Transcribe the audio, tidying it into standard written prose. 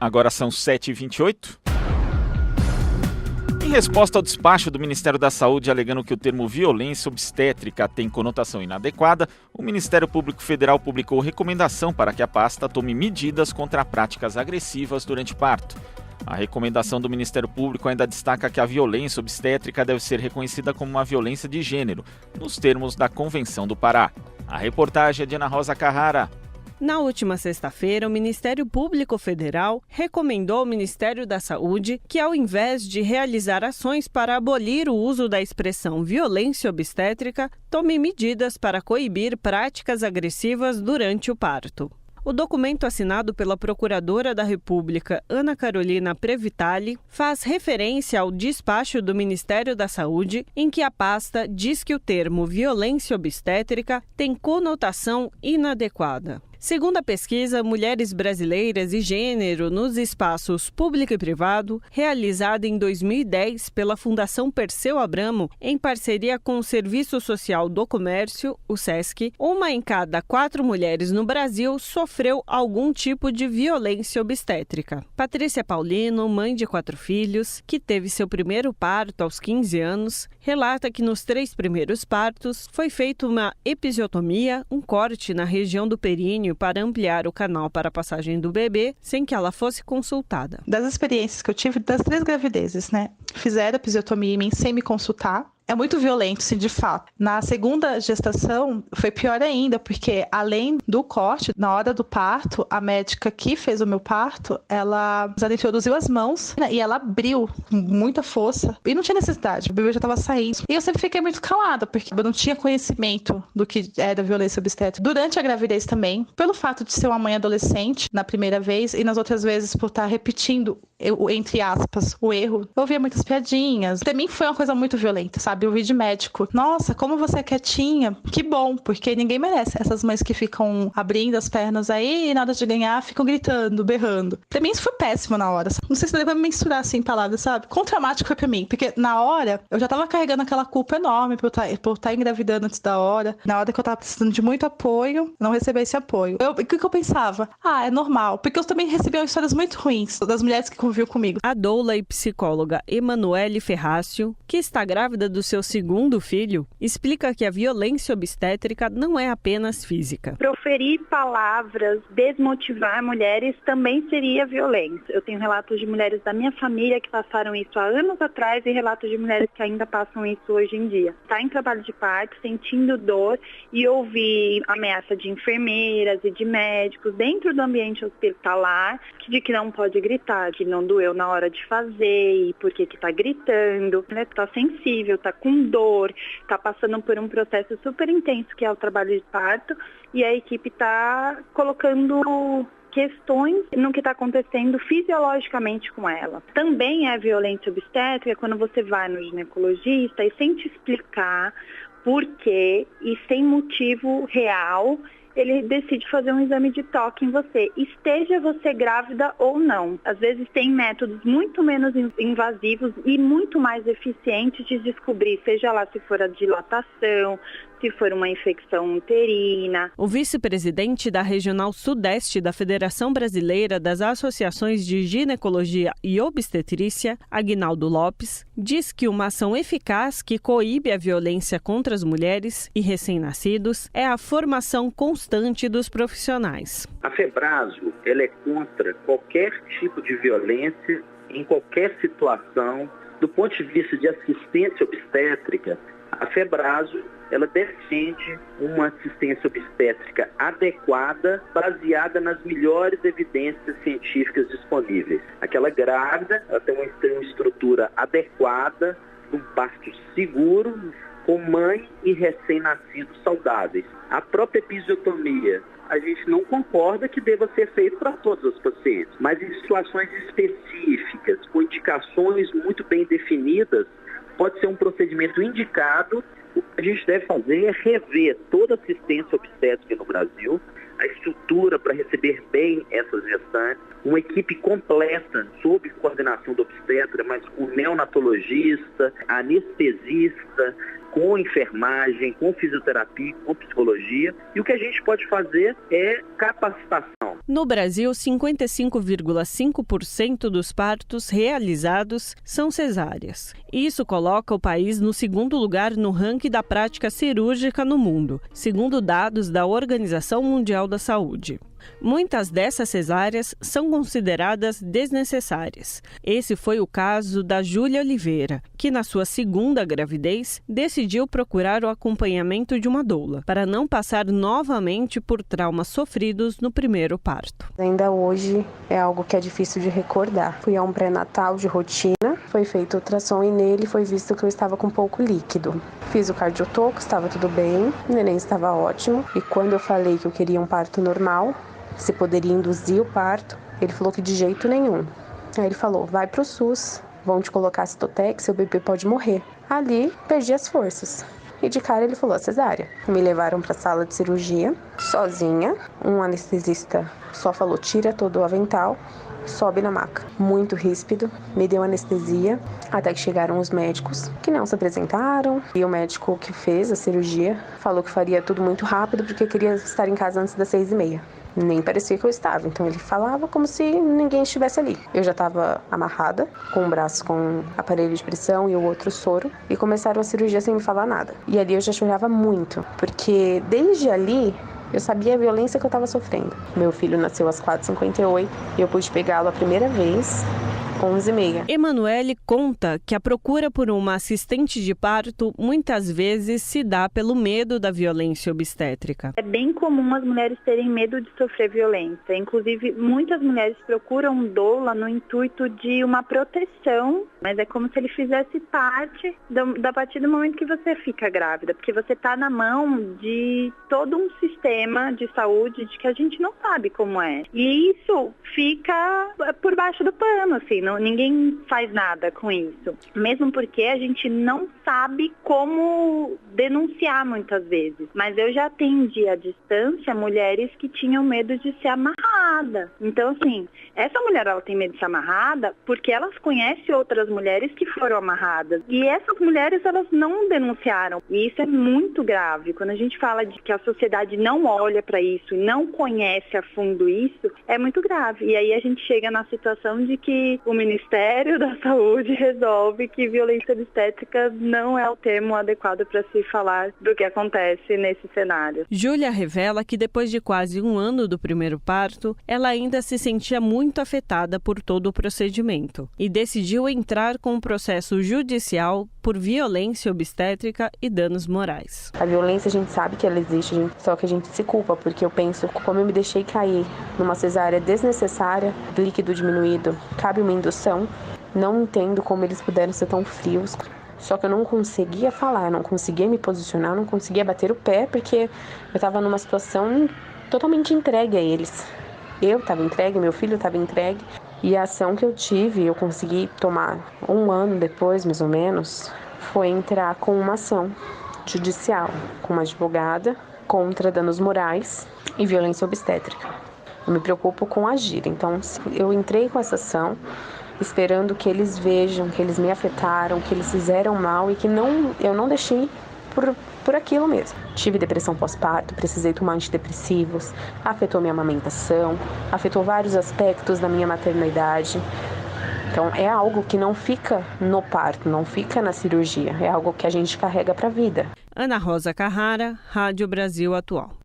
Agora são 7h28. Em resposta ao despacho do Ministério da Saúde alegando que o termo violência obstétrica tem conotação inadequada, o Ministério Público Federal publicou recomendação para que a pasta tome medidas contra práticas agressivas durante parto. A recomendação do Ministério Público ainda destaca que a violência obstétrica deve ser reconhecida como uma violência de gênero, nos termos da Convenção do Pará. A reportagem é de Ana Rosa Carrara. Na última sexta-feira, o Ministério Público Federal recomendou ao Ministério da Saúde que, ao invés de realizar ações para abolir o uso da expressão violência obstétrica, tome medidas para coibir práticas agressivas durante o parto. O documento assinado pela Procuradora da República, Ana Carolina Previtali, faz referência ao despacho do Ministério da Saúde, em que a pasta diz que o termo violência obstétrica tem conotação inadequada. Segundo a pesquisa Mulheres Brasileiras e Gênero nos Espaços Público e Privado, realizada em 2010 pela Fundação Perseu Abramo, em parceria com o Serviço Social do Comércio, o SESC, 1 em cada 4 mulheres no Brasil sofreu algum tipo de violência obstétrica. Patrícia Paulino, mãe de 4 filhos, que teve seu primeiro parto aos 15 anos, relata que nos 3 primeiros partos foi feita uma episiotomia, um corte na região do períneo para ampliar o canal para a passagem do bebê, sem que ela fosse consultada. Das experiências que eu tive das 3 gravidezes, fizeram episiotomia em mim sem me consultar. É muito violento, sim, de fato. Na segunda gestação, foi pior ainda, porque além do corte, na hora do parto, a médica que fez o meu parto, ela introduziu as mãos e ela abriu com muita força. E não tinha necessidade, o bebê já estava saindo. E eu sempre fiquei muito calada, porque eu não tinha conhecimento do que era violência obstétrica. Durante a gravidez também, pelo fato de ser uma mãe adolescente, na primeira vez, e nas outras vezes por estar repetindo, entre aspas, o erro, eu ouvia muitas piadinhas. Pra mim foi uma coisa muito violenta, sabe? Eu vi de médico, nossa, como você é quietinha. Que bom, porque ninguém merece. Essas mães que ficam abrindo as pernas aí e na hora de ganhar ficam gritando, berrando. Pra mim isso foi péssimo na hora. Não sei se dá pra me mensurar assim em palavras, sabe? Quão traumático foi pra mim, porque na hora eu já tava carregando aquela culpa enorme por estar engravidando antes da hora. Na hora que eu tava precisando de muito apoio, não receber esse apoio. O que eu pensava? É normal. Porque eu também recebia histórias muito ruins das mulheres que conviviam comigo. A doula e psicóloga Emanuele Ferrácio, que está grávida do seu segundo filho, explica que a violência obstétrica não é apenas física. Proferir palavras, desmotivar mulheres também seria violência. Eu tenho relatos de mulheres da minha família que passaram isso há anos atrás e relatos de mulheres que ainda passam isso hoje em dia. Está em trabalho de parto, sentindo dor e ouvir ameaça de enfermeiras e de médicos dentro do ambiente hospitalar de que não pode gritar, que não doeu na hora de fazer e por que está gritando, está sensível, está com dor, está passando por um processo super intenso que é o trabalho de parto e a equipe está colocando questões no que está acontecendo fisiologicamente com ela. Também é violência obstétrica quando você vai no ginecologista e sem te explicar por quê e sem motivo real, ele decide fazer um exame de toque em você, esteja você grávida ou não. Às vezes tem métodos muito menos invasivos e muito mais eficientes de descobrir, seja lá se for a dilatação, se for uma infecção uterina. O vice-presidente da Regional Sudeste da Federação Brasileira das Associações de Ginecologia e Obstetrícia, Aguinaldo Lopes, diz que uma ação eficaz que coíbe a violência contra as mulheres e recém-nascidos é a formação constante dos profissionais. A Febraso, ela é contra qualquer tipo de violência em qualquer situação. Do ponto de vista de assistência obstétrica, a Febraso, ela defende uma assistência obstétrica adequada, baseada nas melhores evidências científicas disponíveis. Aquela grávida, ela tem uma estrutura adequada, um parto seguro, com mãe e recém-nascidos saudáveis. A própria episiotomia, a gente não concorda que deva ser feito para todos os pacientes, mas em situações específicas, com indicações muito bem definidas, pode ser um procedimento indicado. O que a gente deve fazer é rever toda a assistência obstétrica no Brasil, a estrutura para receber bem essas gestantes, uma equipe completa sob coordenação do obstetra, mas com neonatologista, anestesista, com enfermagem, com fisioterapia, com psicologia. E o que a gente pode fazer é capacitação. No Brasil, 55,5% dos partos realizados são cesáreas. Isso coloca o país no segundo lugar no ranking da prática cirúrgica no mundo, segundo dados da Organização Mundial da Saúde. Muitas dessas cesáreas são consideradas desnecessárias. Esse foi o caso da Júlia Oliveira, que na sua segunda gravidez decidiu procurar o acompanhamento de uma doula, para não passar novamente por traumas sofridos no primeiro parto. Ainda hoje é algo que é difícil de recordar. Fui a um pré-natal de rotina, foi feito ultrassom e nele foi visto que eu estava com pouco líquido. Fiz o cardiotoco, estava tudo bem, o neném estava ótimo. E quando eu falei que eu queria um parto normal, se poderia induzir o parto, ele falou que de jeito nenhum. Aí ele falou, vai pro SUS, vão te colocar Citotex, seu bebê pode morrer. Ali, perdi as forças. E de cara ele falou, cesárea. Me levaram para a sala de cirurgia, sozinha. Um anestesista só falou, tira todo o avental, sobe na maca. Muito ríspido, me deu anestesia, até que chegaram os médicos, que não se apresentaram. E o médico que fez a cirurgia falou que faria tudo muito rápido, porque queria estar em casa antes das 6h30. Nem parecia que eu estava, então ele falava como se ninguém estivesse ali. Eu já estava amarrada, com um braço com aparelho de pressão e o outro soro, e começaram a cirurgia sem me falar nada. E ali eu já chorava muito, porque desde ali eu sabia a violência que eu estava sofrendo. Meu filho nasceu às 4h58 e eu pude pegá-lo a primeira vez 11h30. Emanuele conta que a procura por uma assistente de parto muitas vezes se dá pelo medo da violência obstétrica. É bem comum as mulheres terem medo de sofrer violência. Inclusive, muitas mulheres procuram doula no intuito de uma proteção, mas é como se ele fizesse parte a partir do momento que você fica grávida, porque você está na mão de todo um sistema de saúde de que a gente não sabe como é. E isso fica por baixo do pano, assim, ninguém faz nada com isso. Mesmo porque a gente não sabe como denunciar muitas vezes. Mas eu já atendi à distância mulheres que tinham medo de ser amarrada. Então, assim, essa mulher ela tem medo de ser amarrada porque elas conhecem outras mulheres que foram amarradas. E essas mulheres, elas não denunciaram. E isso é muito grave. Quando a gente fala de que a sociedade não olha para isso, não conhece a fundo isso, é muito grave. E aí a gente chega na situação de que o Ministério da Saúde resolve que violência obstétrica não é o termo adequado para se falar do que acontece nesse cenário. Júlia revela que depois de quase um ano do primeiro parto, ela ainda se sentia muito afetada por todo o procedimento e decidiu entrar com um processo judicial por violência obstétrica e danos morais. A violência a gente sabe que ela existe, só que a gente se culpa, porque eu penso, como eu me deixei cair numa cesárea desnecessária, líquido diminuído, cabe uma indução, não entendo como eles puderam ser tão frios. Só que eu não conseguia falar, não conseguia me posicionar, não conseguia bater o pé, porque eu estava numa situação totalmente entregue a eles. Eu estava entregue, meu filho estava entregue. E a ação que eu tive, eu consegui tomar 1 ano depois, mais ou menos, foi entrar com uma ação judicial, com uma advogada, contra danos morais e violência obstétrica. Eu me preocupo com agir, então eu entrei com essa ação, esperando que eles vejam que eles me afetaram, que eles fizeram mal e que eu não deixei por aquilo mesmo. Tive depressão pós-parto, precisei tomar antidepressivos, afetou minha amamentação, afetou vários aspectos da minha maternidade. Então é algo que não fica no parto, não fica na cirurgia, é algo que a gente carrega para a vida. Ana Rosa Carrara, Rádio Brasil Atual.